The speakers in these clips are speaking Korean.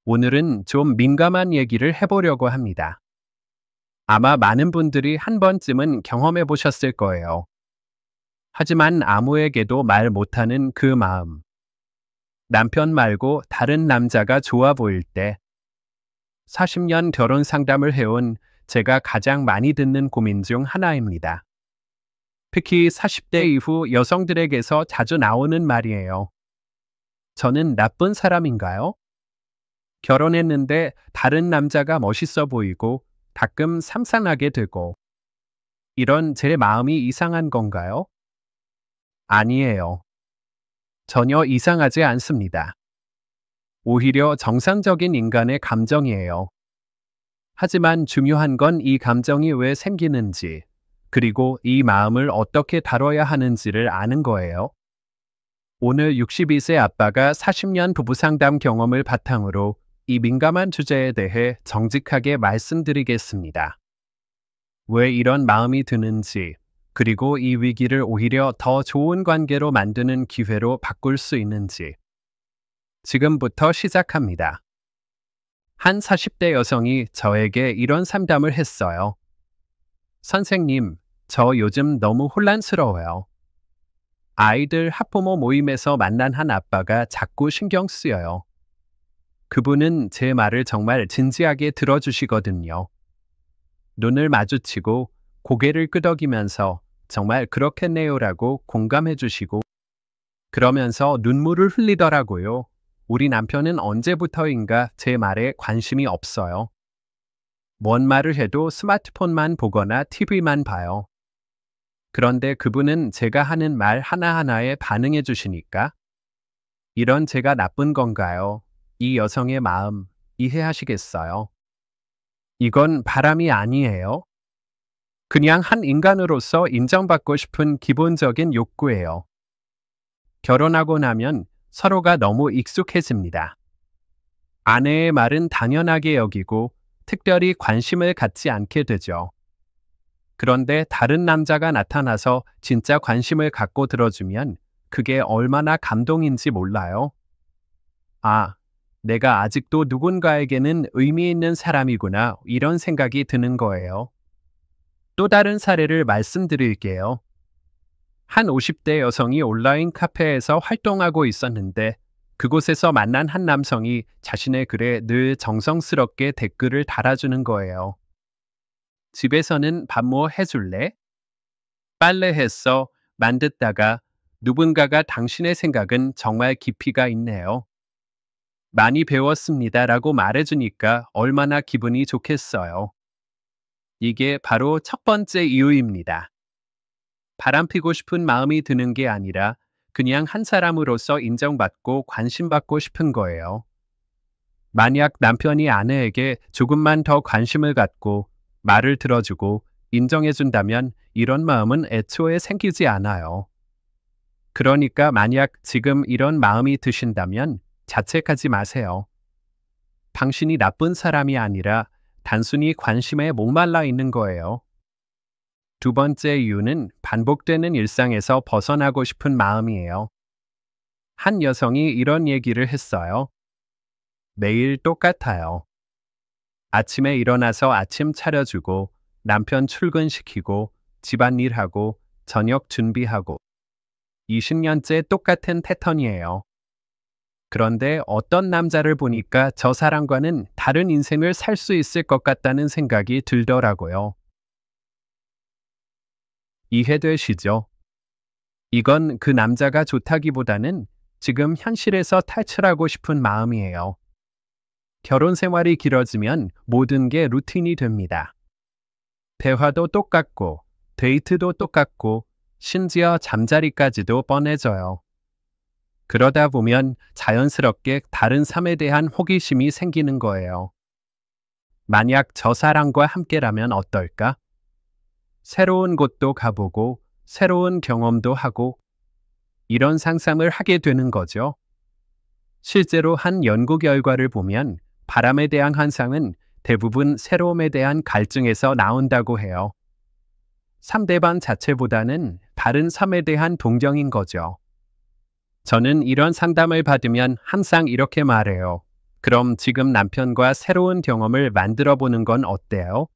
오늘은 좀 민감한 얘기를 해보려고 합니다. 아마 많은 분들이 한 번쯤은 경험해 보셨을 거예요. 하지만 아무에게도 말 못하는 그 마음. 남편 말고 다른 남자가 좋아 보일 때 40년 결혼 상담을 해온 제가 가장 많이 듣는 고민 중 하나입니다. 특히 40대 이후 여성들에게서 자주 나오는 말이에요. 저는 나쁜 사람인가요? 결혼했는데 다른 남자가 멋있어 보이고 가끔 상상하게 되고 이런 제 마음이 이상한 건가요? 아니에요. 전혀 이상하지 않습니다. 오히려 정상적인 인간의 감정이에요. 하지만 중요한 건 이 감정이 왜 생기는지, 그리고 이 마음을 어떻게 다뤄야 하는지를 아는 거예요. 오늘 62세 아빠가 40년 부부 상담 경험을 바탕으로 이 민감한 주제에 대해 정직하게 말씀드리겠습니다. 왜 이런 마음이 드는지, 그리고 이 위기를 오히려 더 좋은 관계로 만드는 기회로 바꿀 수 있는지. 지금부터 시작합니다. 한 40대 여성이 저에게 이런 상담을 했어요. 선생님, 저 요즘 너무 혼란스러워요. 아이들 학부모 모임에서 만난 한 아빠가 자꾸 신경 쓰여요. 그분은 제 말을 정말 진지하게 들어주시거든요. 눈을 마주치고 고개를 끄덕이면서 정말 그렇겠네요라고 공감해 주시고 그러면서 눈물을 흘리더라고요. 우리 남편은 언제부터인가 제 말에 관심이 없어요. 뭔 말을 해도 스마트폰만 보거나 TV만 봐요. 그런데 그분은 제가 하는 말 하나하나에 반응해 주시니까 이런 제가 나쁜 건가요? 이 여성의 마음 이해하시겠어요? 이건 바람이 아니에요. 그냥 한 인간으로서 인정받고 싶은 기본적인 욕구예요. 결혼하고 나면 서로가 너무 익숙해집니다. 아내의 말은 당연하게 여기고 특별히 관심을 갖지 않게 되죠. 그런데 다른 남자가 나타나서 진짜 관심을 갖고 들어주면 그게 얼마나 감동인지 몰라요. 아, 내가 아직도 누군가에게는 의미 있는 사람이구나, 이런 생각이 드는 거예요. 또 다른 사례를 말씀드릴게요. 한 50대 여성이 온라인 카페에서 활동하고 있었는데 그곳에서 만난 한 남성이 자신의 글에 늘 정성스럽게 댓글을 달아주는 거예요. 집에서는 밥 뭐 해줄래? 빨래했어. 만 듣다가 누군가가 당신의 생각은 정말 깊이가 있네요. 많이 배웠습니다라고 말해주니까 얼마나 기분이 좋겠어요. 이게 바로 첫 번째 이유입니다. 바람피고 싶은 마음이 드는 게 아니라 그냥 한 사람으로서 인정받고 관심받고 싶은 거예요. 만약 남편이 아내에게 조금만 더 관심을 갖고 말을 들어주고 인정해준다면 이런 마음은 애초에 생기지 않아요. 그러니까 만약 지금 이런 마음이 드신다면 자책하지 마세요. 당신이 나쁜 사람이 아니라 단순히 관심에 목말라 있는 거예요. 두 번째 이유는 반복되는 일상에서 벗어나고 싶은 마음이에요. 한 여성이 이런 얘기를 했어요. 매일 똑같아요. 아침에 일어나서 아침 차려주고, 남편 출근시키고, 집안일하고, 저녁 준비하고. 20년째 똑같은 패턴이에요. 그런데 어떤 남자를 보니까 저 사람과는 다른 인생을 살 수 있을 것 같다는 생각이 들더라고요. 이해되시죠? 이건 그 남자가 좋다기보다는 지금 현실에서 탈출하고 싶은 마음이에요. 결혼 생활이 길어지면 모든 게 루틴이 됩니다. 대화도 똑같고, 데이트도 똑같고, 심지어 잠자리까지도 뻔해져요. 그러다 보면 자연스럽게 다른 삶에 대한 호기심이 생기는 거예요. 만약 저 사람과 함께라면 어떨까? 새로운 곳도 가보고, 새로운 경험도 하고, 이런 상상을 하게 되는 거죠. 실제로 한 연구 결과를 보면 바람에 대한 환상은 대부분 새로움에 대한 갈증에서 나온다고 해요. 상대방 자체보다는 다른 삶에 대한 동경인 거죠. 저는 이런 상담을 받으면 항상 이렇게 말해요. 그럼 지금 남편과 새로운 경험을 만들어 보는 건 어때요?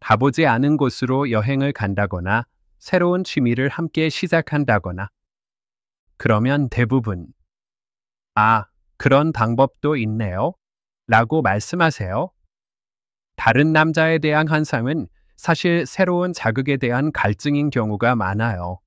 가보지 않은 곳으로 여행을 간다거나 새로운 취미를 함께 시작한다거나 그러면 대부분 아, 그런 방법도 있네요. 라고 말씀하세요. 다른 남자에 대한 환상은 사실 새로운 자극에 대한 갈증인 경우가 많아요.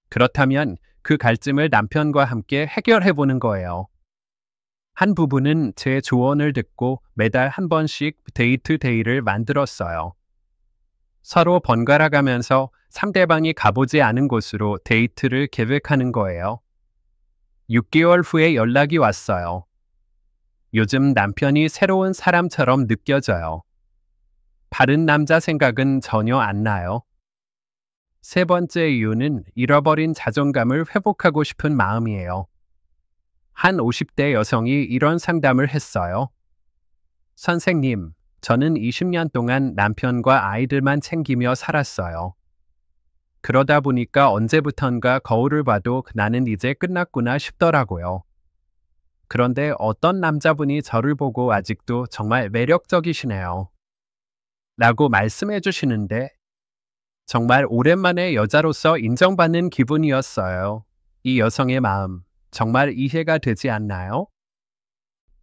그렇다면 그 갈증을 남편과 함께 해결해 보는 거예요. 한 부부는 제 조언을 듣고 매달 한 번씩 데이트 데이를 만들었어요. 서로 번갈아 가면서 상대방이 가보지 않은 곳으로 데이트를 계획하는 거예요. 6개월 후에 연락이 왔어요. 요즘 남편이 새로운 사람처럼 느껴져요. 다른 남자 생각은 전혀 안 나요. 세 번째 이유는 잃어버린 자존감을 회복하고 싶은 마음이에요. 한 50대 여성이 이런 상담을 했어요. 선생님, 저는 20년 동안 남편과 아이들만 챙기며 살았어요. 그러다 보니까 언제부턴가 거울을 봐도 나는 이제 끝났구나 싶더라고요. 그런데 어떤 남자분이 저를 보고 아직도 정말 매력적이시네요. 라고 말씀해 주시는데 정말 오랜만에 여자로서 인정받는 기분이었어요. 이 여성의 마음, 정말 이해가 되지 않나요?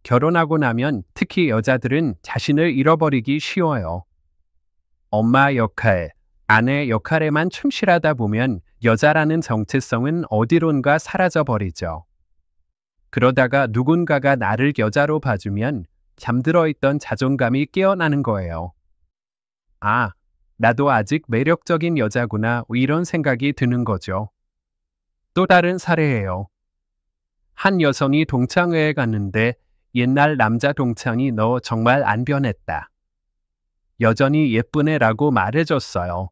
결혼하고 나면 특히 여자들은 자신을 잃어버리기 쉬워요. 엄마 역할, 아내 역할에만 충실하다 보면 여자라는 정체성은 어디론가 사라져 버리죠. 그러다가 누군가가 나를 여자로 봐주면 잠들어 있던 자존감이 깨어나는 거예요. 아, 나도 아직 매력적인 여자구나 이런 생각이 드는 거죠. 또 다른 사례예요. 한 여성이 동창회에 갔는데 옛날 남자 동창이 너 정말 안 변했다. 여전히 예쁘네라고 말해줬어요.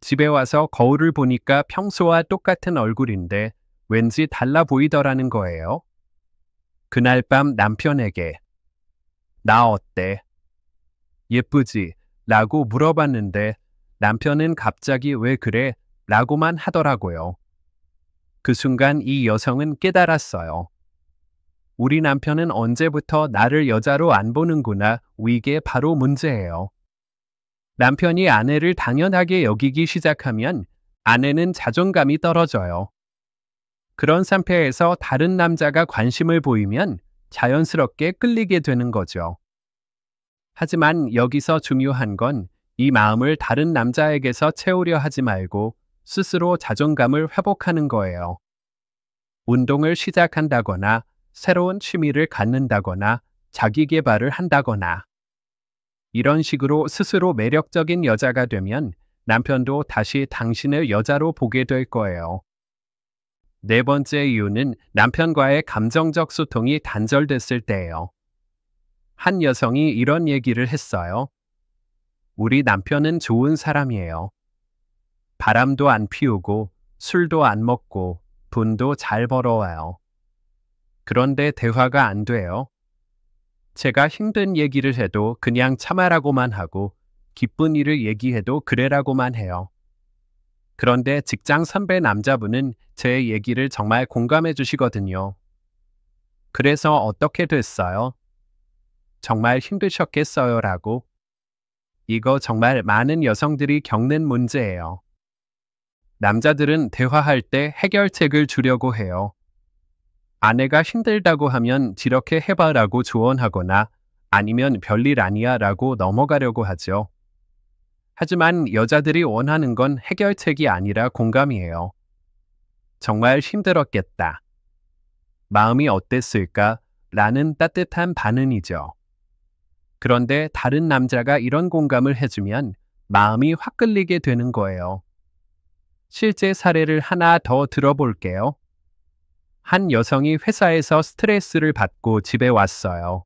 집에 와서 거울을 보니까 평소와 똑같은 얼굴인데 왠지 달라 보이더라는 거예요. 그날 밤 남편에게 나 어때? 예쁘지? 라고 물어봤는데 남편은 갑자기 왜 그래? 라고만 하더라고요. 그 순간 이 여성은 깨달았어요. 우리 남편은 언제부터 나를 여자로 안 보는구나. 이게 바로 문제예요. 남편이 아내를 당연하게 여기기 시작하면 아내는 자존감이 떨어져요. 그런 상태에서 다른 남자가 관심을 보이면 자연스럽게 끌리게 되는 거죠. 하지만 여기서 중요한 건 이 마음을 다른 남자에게서 채우려 하지 말고 스스로 자존감을 회복하는 거예요. 운동을 시작한다거나 새로운 취미를 갖는다거나 자기 개발을 한다거나 이런 식으로 스스로 매력적인 여자가 되면 남편도 다시 당신을 여자로 보게 될 거예요. 네 번째 이유는 남편과의 감정적 소통이 단절됐을 때예요. 한 여성이 이런 얘기를 했어요. 우리 남편은 좋은 사람이에요. 바람도 안 피우고 술도 안 먹고 돈도 잘 벌어와요. 그런데 대화가 안 돼요. 제가 힘든 얘기를 해도 그냥 참아라고만 하고 기쁜 일을 얘기해도 그래라고만 해요. 그런데 직장 선배 남자분은 제 얘기를 정말 공감해 주시거든요. 그래서 어떻게 됐어요? 정말 힘드셨겠어요? 라고. 이거 정말 많은 여성들이 겪는 문제예요. 남자들은 대화할 때 해결책을 주려고 해요. 아내가 힘들다고 하면 이렇게 해봐라고 조언하거나 아니면 별일 아니야 라고 넘어가려고 하죠. 하지만 여자들이 원하는 건 해결책이 아니라 공감이에요. 정말 힘들었겠다. 마음이 어땠을까? 라는 따뜻한 반응이죠. 그런데 다른 남자가 이런 공감을 해주면 마음이 확 끌리게 되는 거예요. 실제 사례를 하나 더 들어볼게요. 한 여성이 회사에서 스트레스를 받고 집에 왔어요.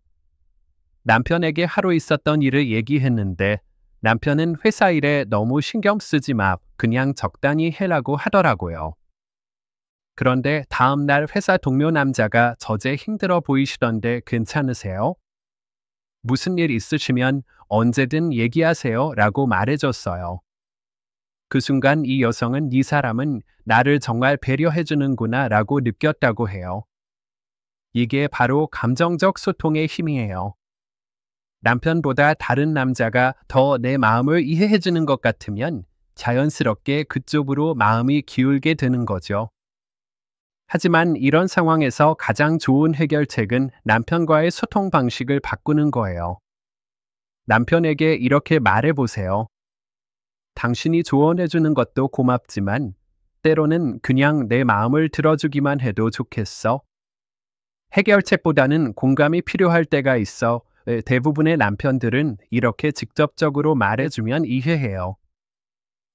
남편에게 하루 있었던 일을 얘기했는데 남편은 회사 일에 너무 신경 쓰지 마, 그냥 적당히 해라고 하더라고요. 그런데 다음날 회사 동료 남자가 저제 힘들어 보이시던데 괜찮으세요? 무슨 일 있으시면 언제든 얘기하세요 라고 말해줬어요. 그 순간 이 여성은 이 사람은 나를 정말 배려해주는구나 라고 느꼈다고 해요. 이게 바로 감정적 소통의 힘이에요. 남편보다 다른 남자가 더 내 마음을 이해해주는 것 같으면 자연스럽게 그쪽으로 마음이 기울게 되는 거죠. 하지만 이런 상황에서 가장 좋은 해결책은 남편과의 소통 방식을 바꾸는 거예요. 남편에게 이렇게 말해보세요. 당신이 조언해주는 것도 고맙지만 때로는 그냥 내 마음을 들어주기만 해도 좋겠어. 해결책보다는 공감이 필요할 때가 있어. 대부분의 남편들은 이렇게 직접적으로 말해주면 이해해요.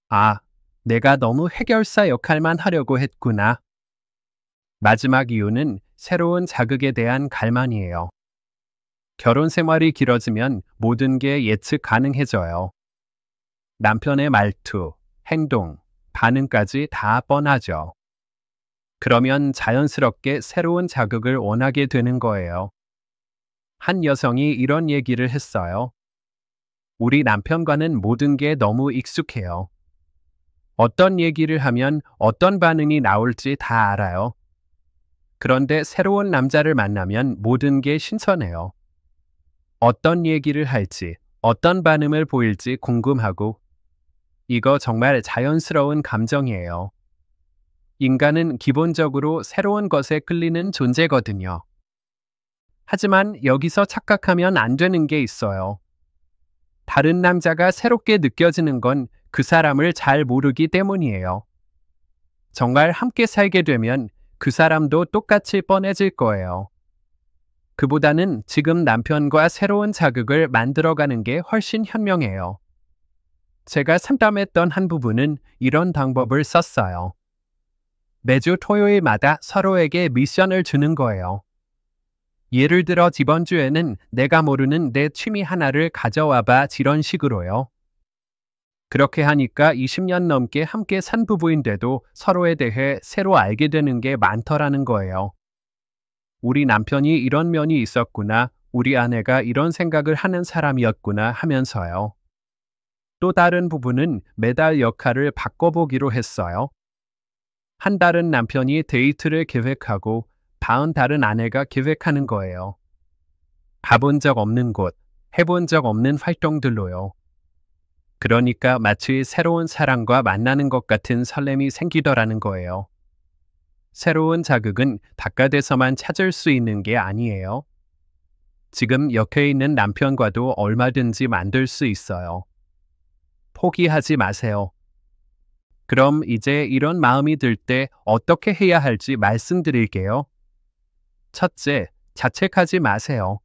아, 내가 너무 해결사 역할만 하려고 했구나. 마지막 이유는 새로운 자극에 대한 갈망이에요. 결혼 생활이 길어지면 모든 게 예측 가능해져요. 남편의 말투, 행동, 반응까지 다 뻔하죠. 그러면 자연스럽게 새로운 자극을 원하게 되는 거예요. 한 여성이 이런 얘기를 했어요. 우리 남편과는 모든 게 너무 익숙해요. 어떤 얘기를 하면 어떤 반응이 나올지 다 알아요. 그런데 새로운 남자를 만나면 모든 게 신선해요. 어떤 얘기를 할지, 어떤 반응을 보일지 궁금하고, 이거 정말 자연스러운 감정이에요. 인간은 기본적으로 새로운 것에 끌리는 존재거든요. 하지만 여기서 착각하면 안 되는 게 있어요. 다른 남자가 새롭게 느껴지는 건 그 사람을 잘 모르기 때문이에요. 정말 함께 살게 되면 그 사람도 똑같이 뻔해질 거예요. 그보다는 지금 남편과 새로운 자극을 만들어가는 게 훨씬 현명해요. 제가 상담했던 한 부부는 이런 방법을 썼어요. 매주 토요일마다 서로에게 미션을 주는 거예요. 예를 들어 이번 주에는 내가 모르는 내 취미 하나를 가져와봐 이런 식으로요. 그렇게 하니까 20년 넘게 함께 산 부부인데도 서로에 대해 새로 알게 되는 게 많더라는 거예요. 우리 남편이 이런 면이 있었구나, 우리 아내가 이런 생각을 하는 사람이었구나 하면서요. 또 다른 부부는 매달 역할을 바꿔보기로 했어요. 한 달은 남편이 데이트를 계획하고 다음 달은 아내가 계획하는 거예요. 가본 적 없는 곳, 해본 적 없는 활동들로요. 그러니까 마치 새로운 사람과 만나는 것 같은 설렘이 생기더라는 거예요. 새로운 자극은 바깥에서만 찾을 수 있는 게 아니에요. 지금 옆에 있는 남편과도 얼마든지 만들 수 있어요. 포기하지 마세요. 그럼 이제 이런 마음이 들 때 어떻게 해야 할지 말씀드릴게요. 첫째, 자책하지 마세요.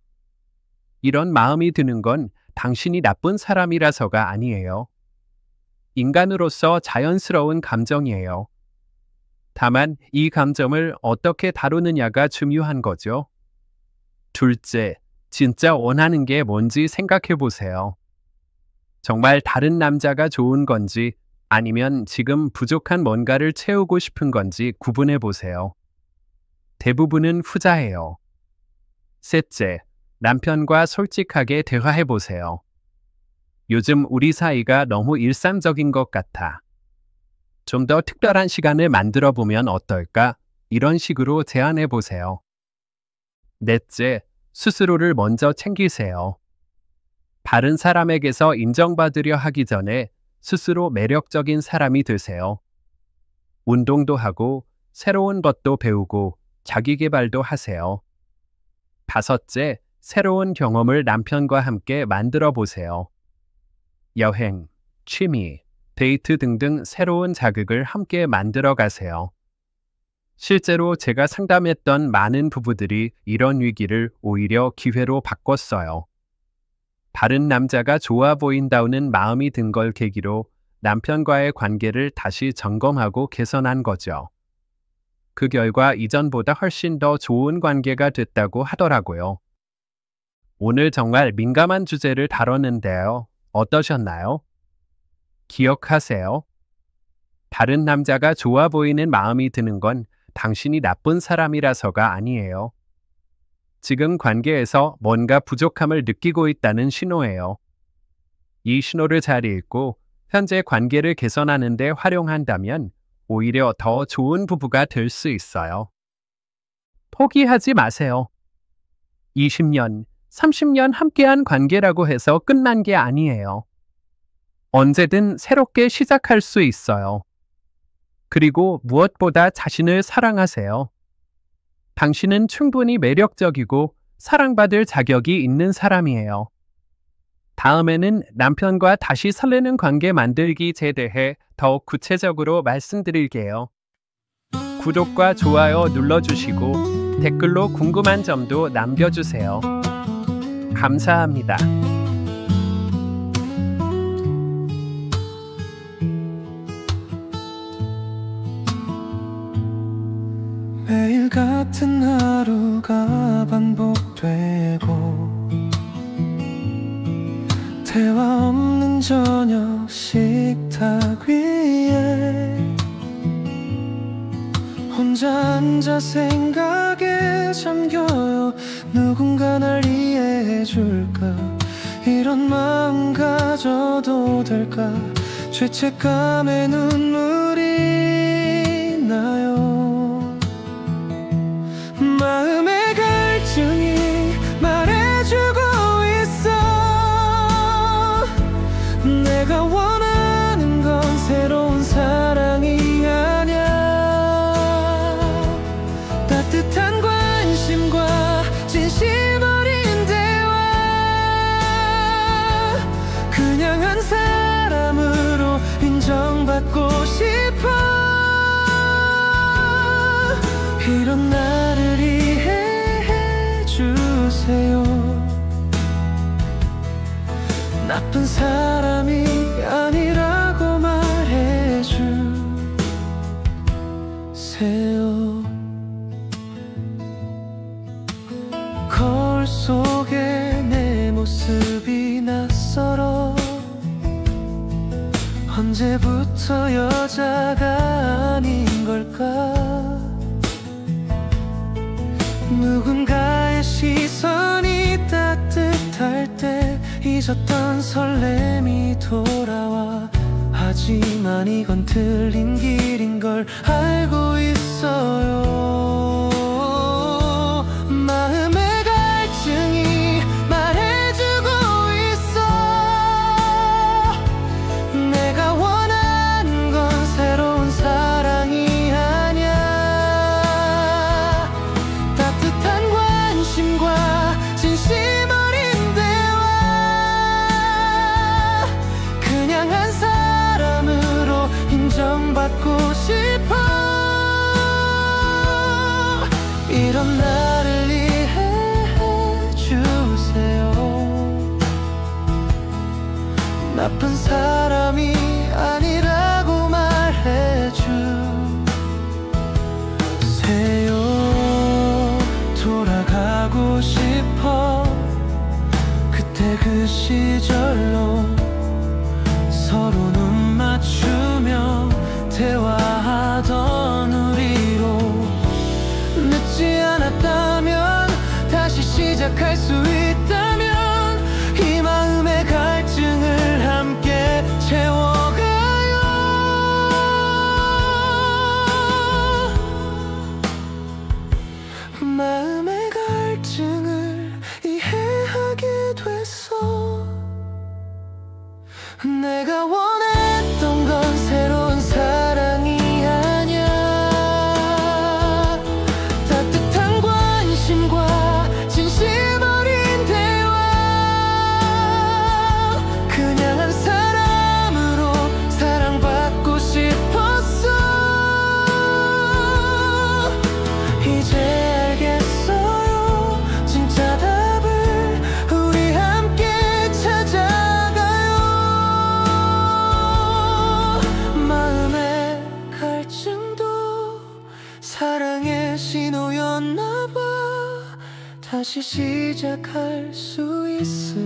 이런 마음이 드는 건 당신이 나쁜 사람이라서가 아니에요. 인간으로서 자연스러운 감정이에요. 다만 이 감정을 어떻게 다루느냐가 중요한 거죠. 둘째, 진짜 원하는 게 뭔지 생각해 보세요. 정말 다른 남자가 좋은 건지 아니면 지금 부족한 뭔가를 채우고 싶은 건지 구분해 보세요. 대부분은 후자예요. 셋째, 남편과 솔직하게 대화해 보세요. 요즘 우리 사이가 너무 일상적인 것 같아. 좀 더 특별한 시간을 만들어 보면 어떨까? 이런 식으로 제안해 보세요. 넷째, 스스로를 먼저 챙기세요. 다른 사람에게서 인정받으려 하기 전에 스스로 매력적인 사람이 되세요. 운동도 하고, 새로운 것도 배우고, 자기 개발도 하세요. 다섯째, 새로운 경험을 남편과 함께 만들어 보세요. 여행, 취미, 데이트 등등 새로운 자극을 함께 만들어 가세요. 실제로 제가 상담했던 많은 부부들이 이런 위기를 오히려 기회로 바꿨어요. 다른 남자가 좋아 보인다는 마음이 든 걸 계기로 남편과의 관계를 다시 점검하고 개선한 거죠. 그 결과 이전보다 훨씬 더 좋은 관계가 됐다고 하더라고요. 오늘 정말 민감한 주제를 다뤘는데요. 어떠셨나요? 기억하세요. 다른 남자가 좋아 보이는 마음이 드는 건 당신이 나쁜 사람이라서가 아니에요. 지금 관계에서 뭔가 부족함을 느끼고 있다는 신호예요. 이 신호를 잘 읽고 현재 관계를 개선하는 데 활용한다면 오히려 더 좋은 부부가 될 수 있어요. 포기하지 마세요. 20년, 30년 함께한 관계라고 해서 끝난 게 아니에요. 언제든 새롭게 시작할 수 있어요. 그리고 무엇보다 자신을 사랑하세요. 당신은 충분히 매력적이고 사랑받을 자격이 있는 사람이에요. 다음에는 남편과 다시 설레는 관계 만들기에 대해 더욱 구체적으로 말씀드릴게요. 구독과 좋아요 눌러주시고 댓글로 궁금한 점도 남겨주세요. 감사합니다. 매일 같은 하루가 반복되고 대화 없는 저녁 식탁 위에 혼자 앉아 생각에 잠겨요. 누군가 날 이해해줄까? 이런 마음 가져도 될까? 죄책감에 눈물이 나요. 마음의 갈증이 말해주고 있어. 내가 원하는 건 새로운 사랑이 아냐. 따뜻한 관심과 진심 어린 대화, 그냥 한 사람으로 인정받고 싶어. 이런 나를 이해해 주세요. 나쁜 사람이 아니라고 말해 주세요. 거울 속에 내 모습이 낯설어. 언제부터 여자가 아닌 걸까? 누군가의 시선이 따뜻할 때 잊었던 설렘이 돌아와. 하지만 이건 틀린 길인 걸 알고 있어요. 마음의 갈증이 말해주고 있어. 내가 원하는 건 새로운 사랑이 아냐. 따뜻한 관심과 진심 어린 대화, 그냥 한 사람으로 인정받고 싶어. 이런 나를 이해해 주세요. 나쁜 사람이 아니라고 말해 주세요. 돌아가고 싶어. 그때 그 시절로 서로 눈 맞추며 대화하던 우리로. 늦지 않았다면, 다시 시작할 수 있다면 이 마음의 갈증을 함께 채워가요. 마음의 갈증을 이해하게 됐어. 내가 원했던 건 새로운 사랑이 아냐. 따뜻한 관심과 진심 어린 대화, 그냥 한 사람으로 사랑받고 싶었어. 이제 알겠어요. 진짜 답을 우리 함께 찾아가요. 마음의 갈증도 사랑의 신호였나 봐. 다시 시작할 수 있을까요?